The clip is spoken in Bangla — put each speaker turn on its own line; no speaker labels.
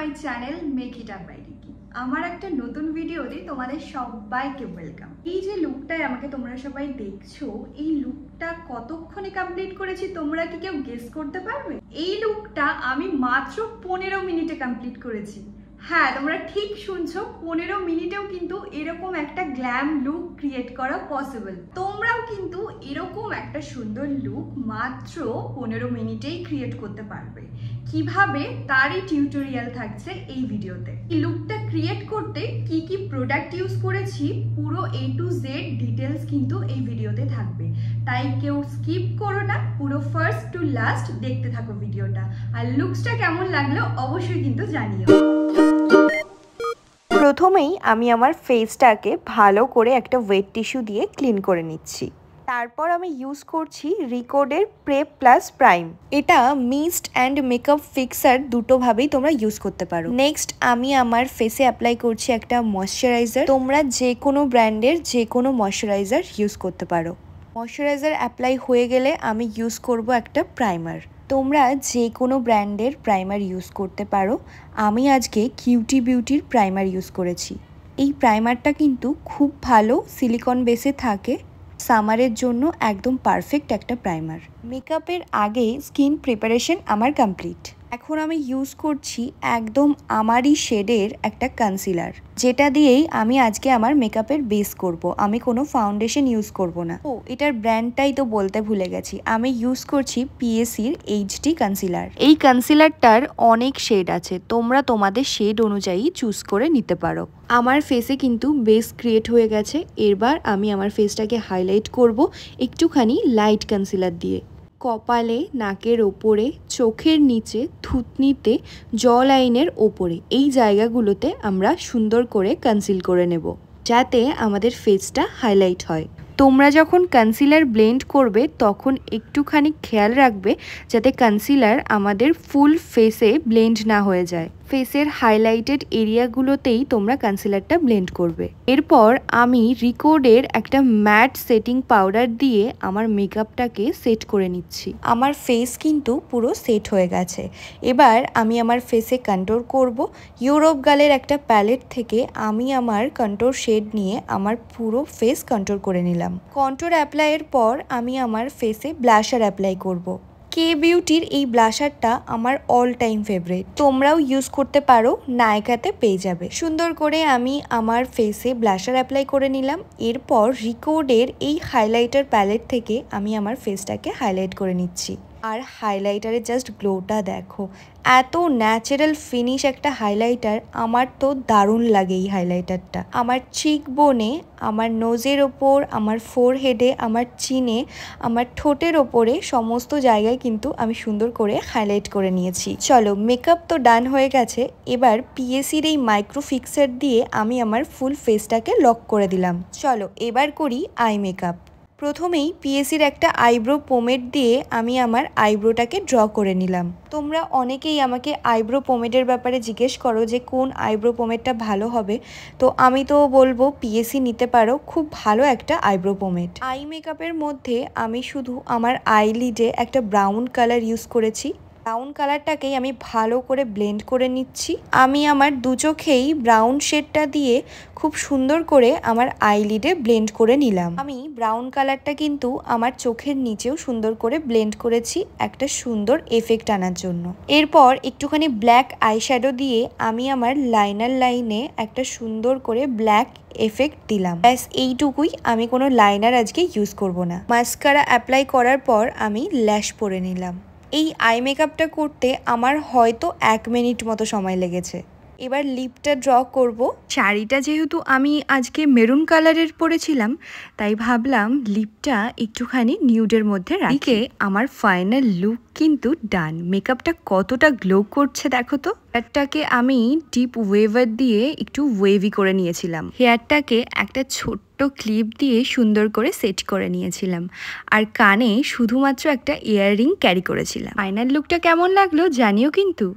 My channel make it up by Ricky. আমার একটা নতুন ভিডিওতে তোমাদের সবাইকে ওয়েলকাম। এই যে লুকটায় আমাকে তোমরা সবাই দেখছো, এই লুকটা কতক্ষণে কমপ্লিট করেছি তোমরা কি কেউ গেস করতে পারবে? এই লুকটা আমি মাত্র 15 মিনিটে কমপ্লিট করেছি। হ্যাঁ, তোমরা ঠিক শুনছো, 15 মিনিটেও কিন্তু এরকম একটা গ্ল্যাম লুক ক্রিয়েট করা পসিবল। তোমরাও কিন্তু এরকম একটা সুন্দর লুক মাত্র 15 মিনিটেই ক্রিয়েট করতে পারবে। কিভাবে তারই টিউটোরিয়াল থাকছে এই ভিডিওতে। এই লুকটা ক্রিয়েট করতে কি কি প্রোডাক্ট ইউজ করেছি পুরো A to Z ডিটেলস কিন্তু এই ভিডিওতে থাকবে, তাই কেউ স্কিপ করো না, পুরো ফার্স্ট টু লাস্ট দেখতে থাকো ভিডিওটা। আর লুকসটা কেমন লাগলো অবশ্যই কিন্তু জানিও।
প্রথমেই আমি আমার ফেসটাকে ভালো করে একটা ওয়েট টিস্যু দিয়ে ক্লিন করে নিচ্ছি। তারপর আমি ইউজ করছি রিকোডের প্রেপ প্লাস প্রাইম। এটা মিস্ট অ্যান্ড মেকআপ ফিক্সার দুটোভাবেই তোমরা ইউজ করতে পারো। নেক্সট আমি আমার ফেসে অ্যাপ্লাই করছি একটা ময়শ্চারাইজার। তোমরা যে কোনো ব্র্যান্ডের যে কোনো ময়শ্চারাইজার ইউজ করতে পারো। ময়শ্চারাইজার অ্যাপ্লাই হয়ে গেলে আমি ইউজ করব একটা প্রাইমার। তোমরা যে কোনো ব্র্যান্ডের প্রাইমার ইউজ করতে পারো। আমি আজকে কিউটি বিউটির প্রাইমার ইউজ করেছি। এই প্রাইমারটা কিন্তু খুব ভালো সিলিকন বেসে থাকে, সামারের জন্য একদম পারফেক্ট একটা প্রাইমার। মেকআপের আগে স্কিন প্রিপারেশন আমার কমপ্লিট। এখন আমি ইউজ করছি একদম আমারই শেডের একটা কনসিলার, যেটা দিয়েই আমি আজকে আমার মেকআপের বেস করব। আমি কোনো ফাউন্ডেশন ইউজ করব না। ও, এটার ব্র্যান্ডটাই তো বলতে ভুলে গেছি, আমি ইউজ করছি পিএসির HD কনসিলার। এই কনসিলারটার অনেক শেড আছে, তোমরা তোমাদের শেড অনুযায়ী চুজ করে নিতে পারো। আমার ফেসে কিন্তু বেস ক্রিয়েট হয়ে গেছে। এবার আমি আমার ফেসটাকে হাইলাইট করব একটুখানি লাইট কনসিলার দিয়ে। কপালে, নাকের ওপরে, চোখের নিচে, থুতনিতে, জ লাইনের ওপরে, এই জায়গাগুলোতে আমরা সুন্দর করে কনসিল করে নেব, যাতে আমাদের ফেসটা হাইলাইট হয়। তোমরা যখন কনসিলার ব্লেন্ড করবে তখন একটুখানি খেয়াল রাখবে যাতে কনসিলার আমাদের ফুল ফেসে ব্লেন্ড না হয়ে যায়। ফেসের হাইলাইটেড এরিয়াগুলোতেই তোমরা কনসিলারটা ব্লেন্ড করবে। এরপর আমি রিকোডের একটা ম্যাট সেটিং পাউডার দিয়ে আমার মেকআপটাকে সেট করে নিচ্ছি। আমার ফেস কিন্তু পুরো সেট হয়ে গেছে। এবার আমি আমার ফেসে কন্ট্যুর করব। ইউরোপ গালের একটা প্যালেট থেকে আমি আমার কন্ট্যুর শেড নিয়ে আমার পুরো ফেস কন্ট্যুর করে নিলাম। কন্ট্যুর অ্যাপ্লাইয়ের পর আমি আমার ফেসে ব্লাশার অ্যাপ্লাই করব। কে বিউটির এই ব্লাশারটা আমার অল টাইম ফেভারিট। তোমরাও ইউজ করতে পারো, নায়কাতে পেয়ে যাবে। সুন্দর করে আমি আমার ফেসে ব্লাশার অ্যাপ্লাই করে নিলাম। এরপর রিকোডের এই হাইলাইটার প্যালেট থেকে আমি আমার ফেসটাকে হাইলাইট করে নিচ্ছি। আর হাইলাইটারের জাস্ট গ্লোটা দেখো, এত ন্যাচারাল ফিনিশ একটা হাইলাইটার। আমার তো দারুণ লাগে এই হাইলাইটারটা। আমার চিক বোনে, আমার নোজের ওপর, আমার ফোরহেডে, আমার চিনে, আমার ঠোঁটের ওপরে সমস্ত জায়গায় কিন্তু আমি সুন্দর করে হাইলাইট করে নিয়েছি। চলো, মেকআপ তো ডান হয়ে গেছে। এবার পিএসির এই মাইক্রো ফিক্সার দিয়ে আমি আমার ফুল ফেসটাকে লক করে দিলাম। চলো এবার করি আই মেকআপ। প্রথমেই পিএসির একটা আইব্রো পোমেড দিয়ে আমি আমার আইব্রোটাকে ড্র করে নিলাম। তোমরা অনেকেই আমাকে আইব্রো পোমেডের ব্যাপারে জিজ্ঞেস করো যে কোন আইব্রো পোমেডটা ভালো হবে, তো আমি তো বলবো পিএসি নিতে পারো, খুব ভালো একটা আইব্রো পোমেড। আই মেকআপের মধ্যে আমি শুধু আমার আইলিডে একটা ব্রাউন কালার ইউজ করেছি। ব্রাউন কালারটাকেই আমি ভালো করে ব্লেন্ড করে নিচ্ছি। আমি আমার দু চোখেই ব্রাউন শেডটা দিয়ে খুব সুন্দর করে আমার আইলিডে ব্লেন্ড করে নিলাম। আমি ব্রাউন কালারটা কিন্তু আমার চোখের নিচেও সুন্দর করে ব্লেন্ড করেছি একটা সুন্দর এফেক্ট আনার জন্য। এরপর একটুখানি ব্ল্যাক আইশ্যাডো দিয়ে আমি আমার লাইনার লাইনে একটা সুন্দর করে ব্ল্যাক এফেক্ট দিলাম। ব্যাস এইটুকুই, আমি কোনো লাইনার আজকে ইউজ করব না। মাস্কারা অ্যাপ্লাই করার পর আমি ল্যাশ পরে নিলাম। এই আই মেকআপটা করতে আমার হয়তো 1 মিনিট মতো সময় লেগেছে। এবার লিপটা ড্র করব। শাড়িটা যেহেতু আমি আজকে মেরুন কালারের পরেছিলাম, তাই ভাবলাম লিপটা একটুখানি নিউডের মধ্যে রাখি। আমার ফাইনাল লুক কিন্তু ডান। মেকআপটা কতটা গ্লো করছে দেখো তো। হেয়ারটাকে আমি ডিপ ওয়েভার দিয়ে একটু ওয়েভি করে নিয়েছিলাম। হেয়ারটাকে একটা ছোট্ট ক্লিপ দিয়ে সুন্দর করে সেট করে নিয়েছিলাম। আর কানে শুধুমাত্র একটা ইয়াররিং ক্যারি করেছিলাম। ফাইনাল লুকটা কেমন লাগলো জানিও কিন্তু।